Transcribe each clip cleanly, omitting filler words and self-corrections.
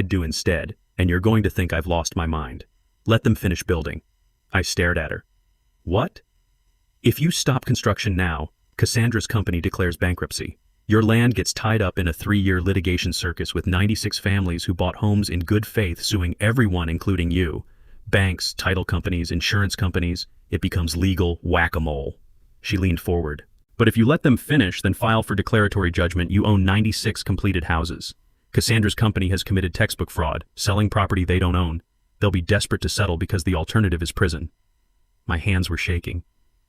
should do instead, and you're going to think I've lost my mind. Let them finish building." I stared at her. "What?" "If you stop construction now, Cassandra's company declares bankruptcy. Your land gets tied up in a 3-year litigation circus with 96 families who bought homes in good faith suing everyone including you. Banks, title companies, insurance companies. It becomes legal whack-a-mole." She leaned forward. "But if you let them finish, then file for declaratory judgment. You own 96 completed houses. Cassandra's company has committed textbook fraud, selling property they don't own. They'll be desperate to settle because the alternative is prison." My hands were shaking.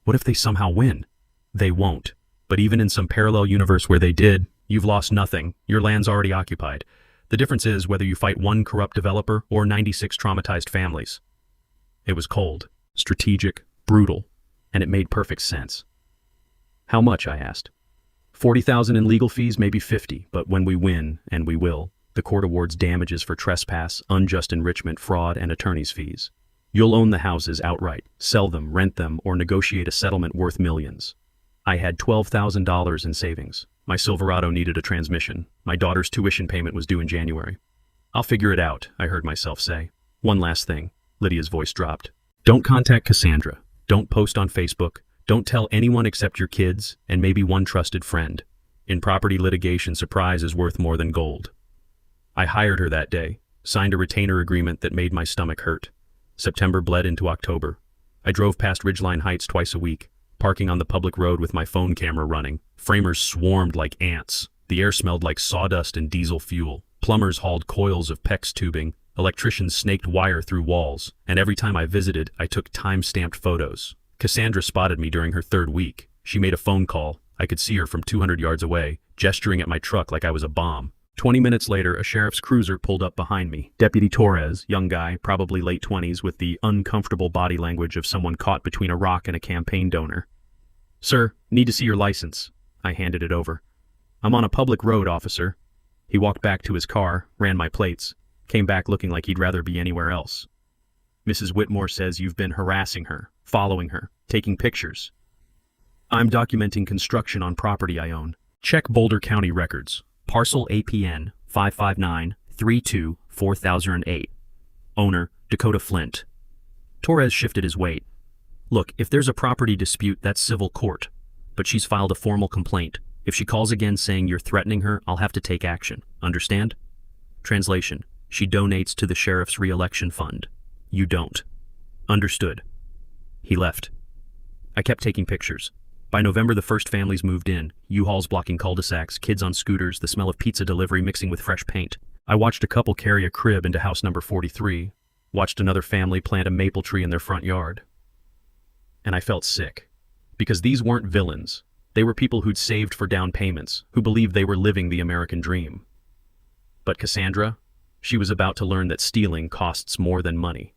What if they somehow win? They won't. But even in some parallel universe where they did, you've lost nothing. Your land's already occupied. The difference is whether you fight one corrupt developer or 96 traumatized families. It was cold, strategic, brutal, and it made perfect sense. "How much?" I asked. 40,000 in legal fees, maybe 50, but when we win, and we will, the court awards damages for trespass, unjust enrichment, fraud, and attorney's fees. You'll own the houses outright, sell them, rent them, or negotiate a settlement worth millions. I had $12,000 in savings. My Silverado needed a transmission. My daughter's tuition payment was due in January. "I'll figure it out," I heard myself say. "One last thing." Lydia's voice dropped. "Don't contact Cassandra. Don't post on Facebook. Don't tell anyone except your kids and maybe one trusted friend. In property litigation, surprise is worth more than gold." I hired her that day, signed a retainer agreement that made my stomach hurt. September bled into October. I drove past Ridgeline Heights twice a week, parking on the public road with my phone camera running. Framers swarmed like ants. The air smelled like sawdust and diesel fuel. Plumbers hauled coils of PEX tubing. Electricians snaked wire through walls. And every time I visited, I took time-stamped photos. Cassandra spotted me during her 3rd week. She made a phone call. I could see her from 200 yards away, gesturing at my truck like I was a bomb. 20 minutes later, a sheriff's cruiser pulled up behind me. Deputy Torres, young guy, probably late 20s, with the uncomfortable body language of someone caught between a rock and a campaign donor. "Sir, need to see your license." I handed it over. "I'm on a public road, officer." He walked back to his car, ran my plates, came back looking like he'd rather be anywhere else. "Mrs. Whitmore says you've been harassing her, following her, taking pictures." "I'm documenting construction on property I own. Check Boulder County records. Parcel APN 559-32-4008. Owner, Dakota Flint." Torres shifted his weight. "Look, if there's a property dispute, that's civil court. But she's filed a formal complaint. If she calls again saying you're threatening her, I'll have to take action. Understand?" Translation: she donates to the sheriff's re-election fund. You don't. Understood. He left. I kept taking pictures. By November, the first families moved in, U-Hauls blocking cul-de-sacs, kids on scooters, the smell of pizza delivery mixing with fresh paint. I watched a couple carry a crib into house number 43, watched another family plant a maple tree in their front yard. And I felt sick. Because these weren't villains. They were people who'd saved for down payments, who believed they were living the American dream. But Cassandra? She was about to learn that stealing costs more than money.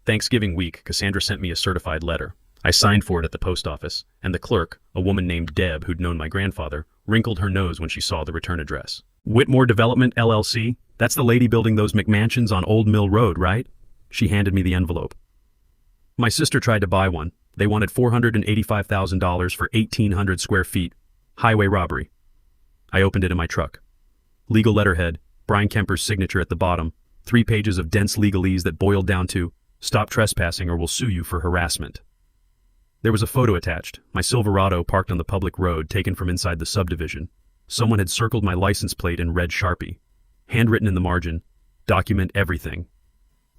Thanksgiving week, Cassandra sent me a certified letter. I signed for it at the post office, and the clerk, a woman named Deb who'd known my grandfather, wrinkled her nose when she saw the return address. "Whitmore Development, LLC? That's the lady building those McMansions on Old Mill Road, right?" She handed me the envelope. "My sister tried to buy one. They wanted $485,000 for 1,800 square feet. Highway robbery." I opened it in my truck. Legal letterhead, Brian Kemper's signature at the bottom, 3 pages of dense legalese that boiled down to, "Stop trespassing or we'll sue you for harassment." There was a photo attached, my Silverado parked on the public road taken from inside the subdivision. Someone had circled my license plate in red Sharpie. Handwritten in the margin, "Document everything."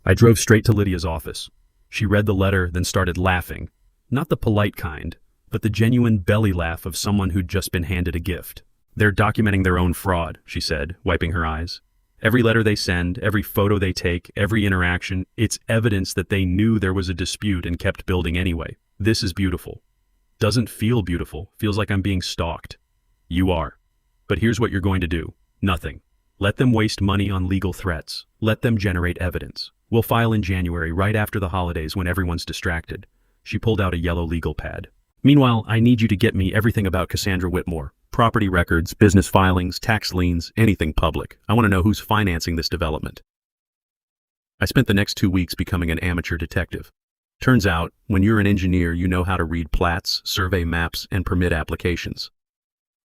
I drove straight to Lydia's office. She read the letter, then started laughing. Not the polite kind, but the genuine belly laugh of someone who'd just been handed a gift. "They're documenting their own fraud," she said, wiping her eyes. "Every letter they send, every photo they take, every interaction, it's evidence that they knew there was a dispute and kept building anyway. This is beautiful. Doesn't feel beautiful, feels like I'm being stalked. You are. But here's what you're going to do. Nothing. Let them waste money on legal threats. Let them generate evidence. We'll file in January, right after the holidays when everyone's distracted." She pulled out a yellow legal pad. "Meanwhile, I need you to get me everything about Cassandra Whitmore. Property records, business filings, tax liens, anything public. I want to know who's financing this development." I spent the next 2 weeks becoming an amateur detective. Turns out, when you're an engineer, you know how to read plats, survey maps, and permit applications.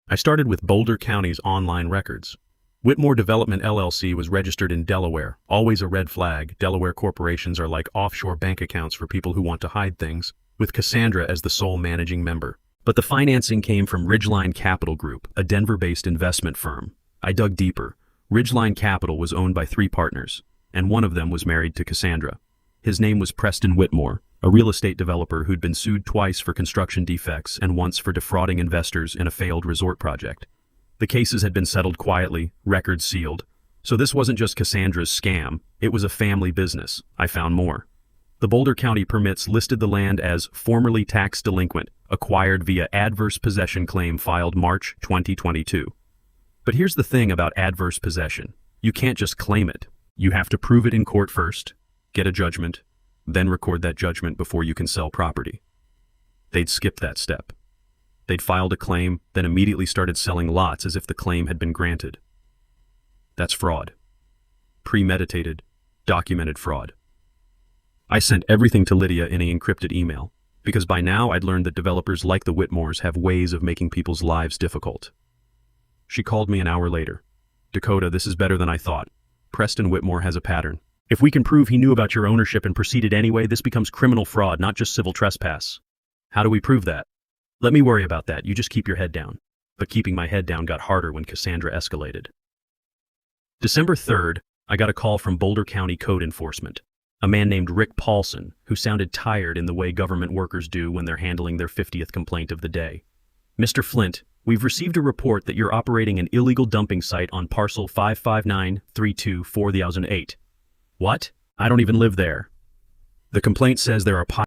I started with Boulder County's online records. Whitmore Development LLC was registered in Delaware, always a red flag. Delaware corporations are like offshore bank accounts for people who want to hide things, with Cassandra as the sole managing member. But the financing came from Ridgeline Capital Group, a Denver-based investment firm. I dug deeper. Ridgeline Capital was owned by 3 partners, and one of them was married to Cassandra. His name was Preston Whitmore, a real estate developer who'd been sued twice for construction defects and once for defrauding investors in a failed resort project. The cases had been settled quietly, records sealed. So this wasn't just Cassandra's scam, it was a family business. I found more. The Boulder County permits listed the land as formerly tax delinquent, acquired via adverse possession claim filed March 2022. But here's the thing about adverse possession. You can't just claim it. You have to prove it in court first, get a judgment, then record that judgment before you can sell property. They'd skipped that step. They'd filed a claim, then immediately started selling lots as if the claim had been granted. That's fraud. Premeditated, documented fraud. I sent everything to Lydia in an encrypted email, because by now I'd learned that developers like the Whitmores have ways of making people's lives difficult. She called me an hour later. Dakota, this is better than I thought. Preston Whitmore has a pattern. If we can prove he knew about your ownership and proceeded anyway, this becomes criminal fraud, not just civil trespass. How do we prove that? Let me worry about that, you just keep your head down. But keeping my head down got harder when Cassandra escalated. December 3rd, I got a call from Boulder County Code Enforcement. A man named Rick Paulson, who sounded tired in the way government workers do when they're handling their 50th complaint of the day. Mr. Flint, we've received a report that you're operating an illegal dumping site on parcel 559324008. What? I don't even live there. The complaint says there are